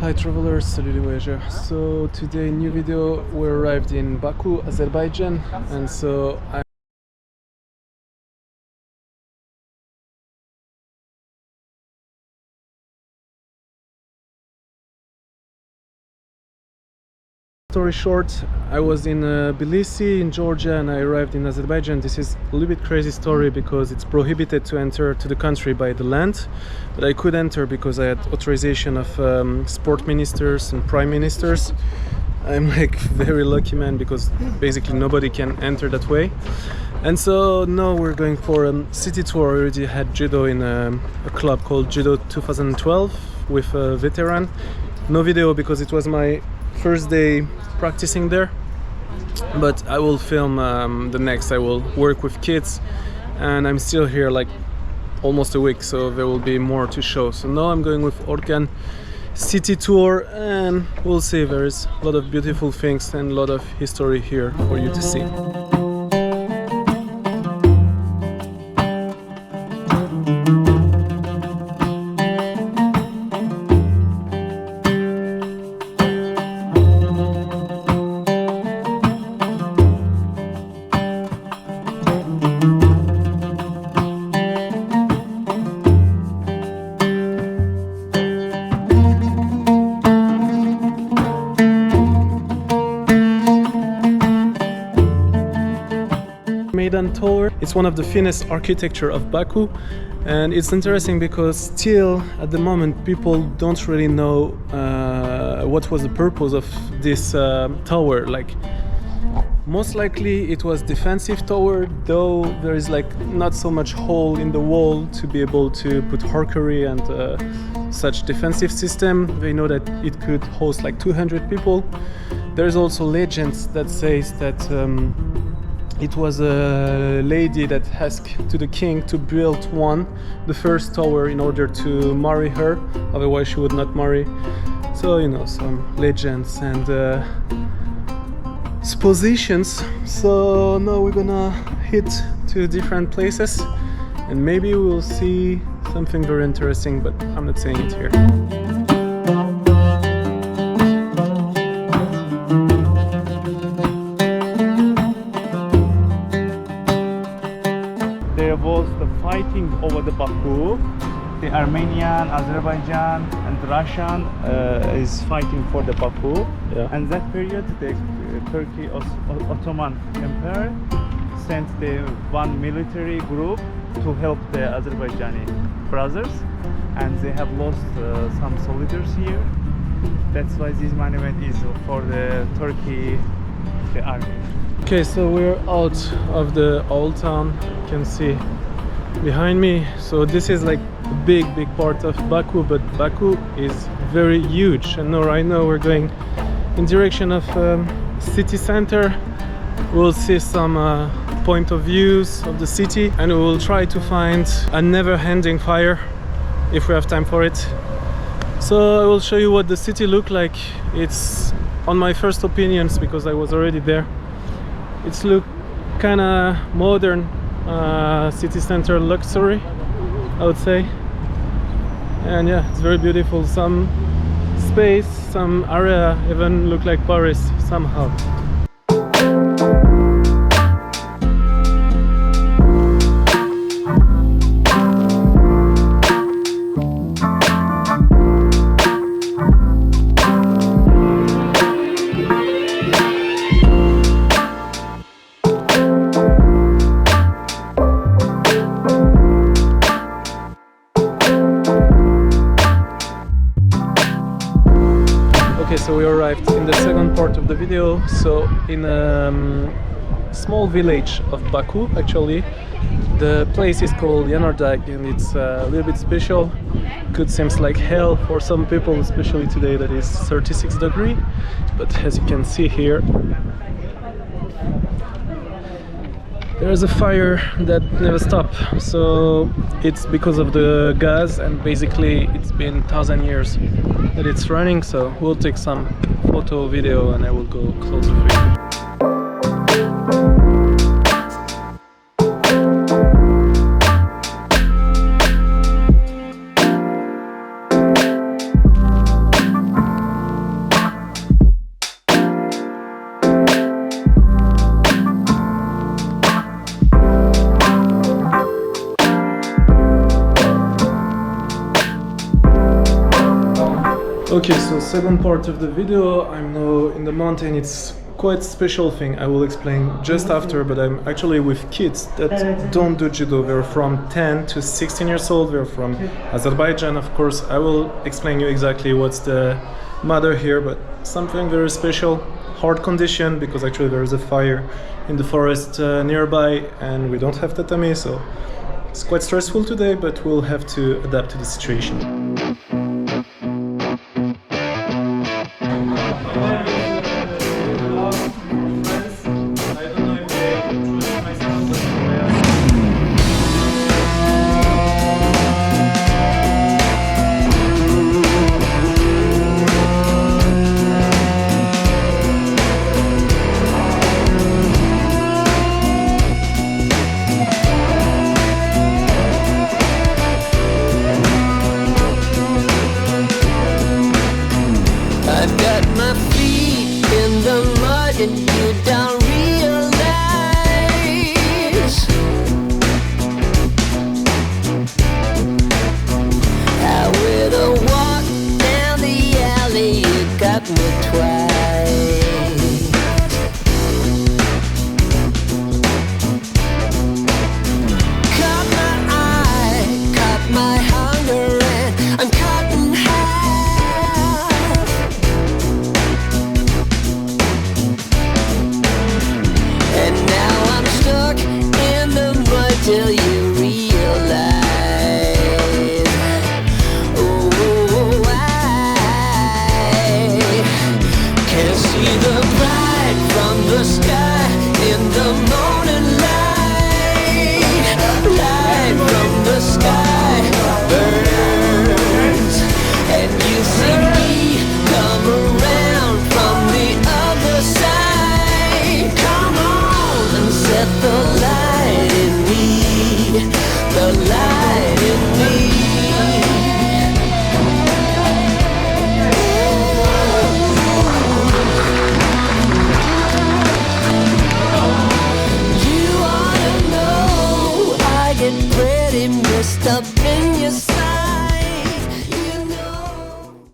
Hi travelers, salut les voyageurs. So today new video, we arrived in Baku, Azerbaijan, and so story short, I was in Tbilisi in Georgia and I arrived in Azerbaijan. This is a little bit crazy story because it's prohibited to enter to the country by the land, but I could enter because I had authorization of sport ministers and prime ministers. I'm like very lucky man because basically nobody can enter that way. And so now we're going for a city tour. I already had judo in a club called Judo 2012 with a veteran. No video because it was my first day practicing there, but I will film the next. I will work with kids and I'm still here like almost a week, so there will be more to show. So now I'm going with Orkan city tour and we'll see. There is a lot of beautiful things and a lot of history here for you to see. Tower. It's one of the finest architecture of Baku, and it's interesting because still at the moment people don't really know what was the purpose of this tower. Like most likely it was defensive tower, though there is like not so much hole in the wall to be able to put archery and such defensive system. They know that it could host like 200 people. There's also legends that says that it was a lady that asked to the king to build the first tower in order to marry her, otherwise she would not marry. So you know, some legends and suppositions. So now we're gonna hit to different places and maybe we'll see something very interesting, but I'm not saying it here. There was the fighting over the Baku. The Armenian, Azerbaijan and Russian is fighting for the Baku. Yeah. And that period the Turkey Ottoman Empire sent the one military group to help the Azerbaijani brothers, and they have lost some soldiers here. That's why this monument is for the Turkey, the army. Okay, so we're out of the old town, you can see behind me. So this is like a big part of Baku, but Baku is very huge. And now right now we're going in direction of city center. We'll see some point of views of the city and we will try to find a never-ending fire if we have time for it. So I will show you what the city look like. It's on my first opinions because I was already there. It's look kind of modern, city center luxury, I would say. And yeah, it's very beautiful. Some space, some area even look like Paris somehow. So we arrived in the second part of the video. So in a small village of Baku, actually, the place is called Yannardak and it's a little bit special. Could seems like hell for some people, especially today that is 36 degrees. But as you can see here, there's a fire that never stops. So it's because of the gas, and basically it's been 1,000 years that it's running. So we'll take some photo, video, and I will go closer for you. Okay, so second part of the video, I'm now in the mountain. It's quite special thing, I will explain just after, but I'm actually with kids that don't do judo. They're from 10 to 16 years old. They're from Azerbaijan, of course. I will explain you exactly what's the matter here, but something very special, hard condition, because actually there is a fire in the forest nearby and we don't have tatami, so it's quite stressful today, but we'll have to adapt to the situation. And you don't realize how with a walk down the alley you got me twice.